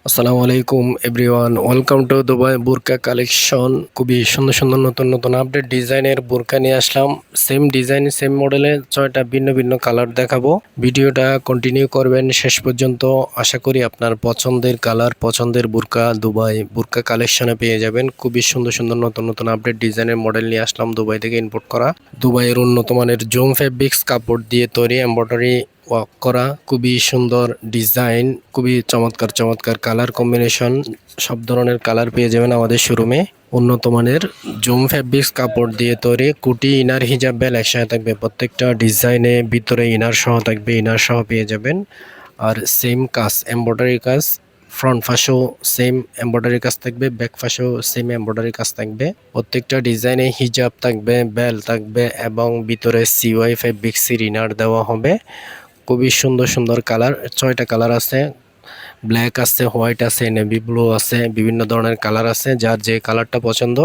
আসসালামু আলাইকুম everyone, welcome to Dubai burqa collection. খুবই সুন্দর সুন্দর নতুন নতুন আপডেট ডিজাইনের বুরকা নিয়ে আসলাম। সেম ডিজাইন সেম মডেলে 6টা ভিন্ন ভিন্ন কালার দেখাবো। ভিডিওটা কন্টিনিউ করবেন শেষ পর্যন্ত। আশা করি আপনার পছন্দের কালার, পছন্দের বুরকা দুবাই বুরকা কালেকশনে পেয়ে যাবেন। খুবই সুন্দর সুন্দর নতুন নতুন আপডেট ডিজাইনের মডেল নিয়ে আসলাম দুবাই থেকে ইম্পোর্ট করা। দুবাইয়ের উন্নত মানের জুম ফেব্রিক্স কাপড় দিয়ে তৈরি এমব্রয়ডারি ওয়ার্ক করা, খুবই সুন্দর ডিজাইন, খুবই চমৎকার চমৎকার কালার কম্বিনেশন। সব ধরনের কালার পেয়ে যাবেন আমাদের শোরুমে। উন্নত মানের জুম ফেব্রিক্স কাপড় দিয়ে তৈরি কুটি, ইনার, হিজাব, বেল একসাথে থাকবে। প্রত্যেকটা ডিজাইনে ভিতরে ইনার সহ থাকবে, ইনার সহ পেয়ে যাবেন। আর সেম কাজ, এমব্রয়ডারি কাজ, ফ্রন্ট পাশেও সেম এমব্রয়ডারি কাজ থাকবে, ব্যাক পাশেও সেম এমব্রয়ডারি কাজ থাকবে। প্রত্যেকটা ডিজাইনে হিজাব থাকবে, বেল থাকবে এবং ভিতরে সিওয়াই ফেব্রিক্সের ইনার দেওয়া হবে। খুবই সুন্দর সুন্দর কালার, 6টা কালার আছে। ব্ল্যাক আছে, হোয়াইট আছে, নেভি ব্লু আছে, বিভিন্ন ধরনের কালার আছে। যার যে কালারটা পছন্দ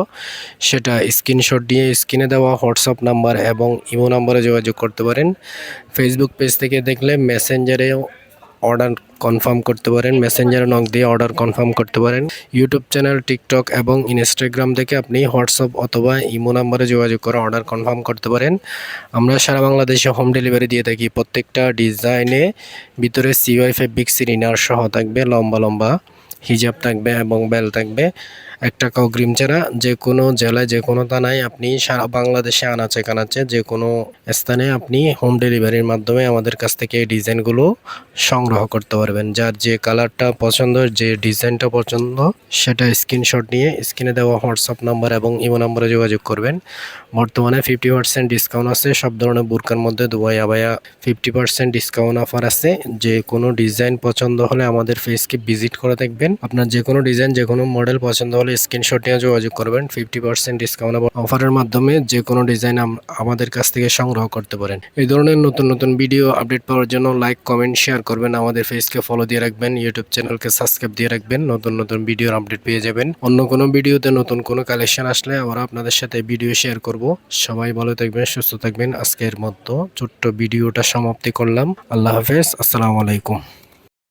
সেটা স্ক্রিনশট দিয়ে স্ক্রিনে দেওয়া হোয়াটসঅ্যাপ নাম্বার এবং ইমো নাম্বারে যোগাযোগ করতে পারেন। ফেসবুক পেজ থেকে দেখলে মেসেঞ্জারেও অর্ডার কনফার্ম করতে পারেন, মেসেঞ্জারে নক দিয়ে অর্ডার কনফার্ম করতে পারেন। ইউটিউব চ্যানেল, টিকটক এবং ইনস্টাগ্রাম থেকে আপনি হোয়াটসঅ্যাপ অথবা ইমো নাম্বারে যোগাযোগ করে অর্ডার কনফার্ম করতে পারেন। আমরা সারা বাংলাদেশে হোম ডেলিভারি দিয়ে থাকি। প্রত্যেকটা ডিজাইনে ভিতরে সিওয়াই ফেব্রিক্সের ইনার সহ থাকবে, লম্বা লম্বা হিজাব থাকবে এবং বেল থাকবে। একটা অগ্রিম ছাড়া যে কোনো জেলায়, যে কোনো থানায় আপনি সারা বাংলাদেশে আনাচে কানাচে যে কোনো স্থানে আপনি হোম ডেলিভারির মাধ্যমে আমাদের কাছ থেকে এই ডিজাইনগুলো সংগ্রহ করতে পারবেন। যার যে কালারটা পছন্দ, যে ডিজাইনটা পছন্দ সেটা স্ক্রিনশট নিয়ে স্ক্রিনে দেওয়া হোয়াটসঅ্যাপ নাম্বার এবং ইমো নাম্বারে যোগাযোগ করবেন। বর্তমানে 50% ডিসকাউন্ট আছে সব ধরনের বুরকার মধ্যে। দুবাই আবায়া 50% ডিসকাউন্ট অফার আছে। যে কোনো ডিজাইন পছন্দ হলে আমাদের পেজকে ভিজিট করে দেখবেন। আপনার যে কোনো ডিজাইন, যে কোনো মডেল পছন্দ হলে স্ক্রিনশট নিয়ে যোগাযোগ করবেন। 50% ডিসকাউন্ট অফারের মাধ্যমে যে কোনো ডিজাইন আমাদের কাছ থেকে সংগ্রহ করতে পারেন। এই ধরনের নতুন নতুন ভিডিও আপডেট পাওয়ার জন্য লাইক, কমেন্ট, শেয়ার করবেন। আমাদের পেজকে ফলো দিয়ে রাখবেন, ইউটিউব চ্যানেলকে সাবস্ক্রাইব দিয়ে রাখবেন। নতুন নতুন ভিডিওর আপডেট পেয়ে যাবেন। অন্য কোনো ভিডিওতে নতুন কোনো কালেকশন আসলে আমরা আপনাদের সাথে ভিডিও শেয়ার করব। সবাই ভালো থাকবেন, সুস্থ থাকবেন। আজকের মতো ছোট্ট ভিডিওটা সমাপ্তি করলাম। আল্লাহ হাফেজ, আসসালামু আলাইকুম।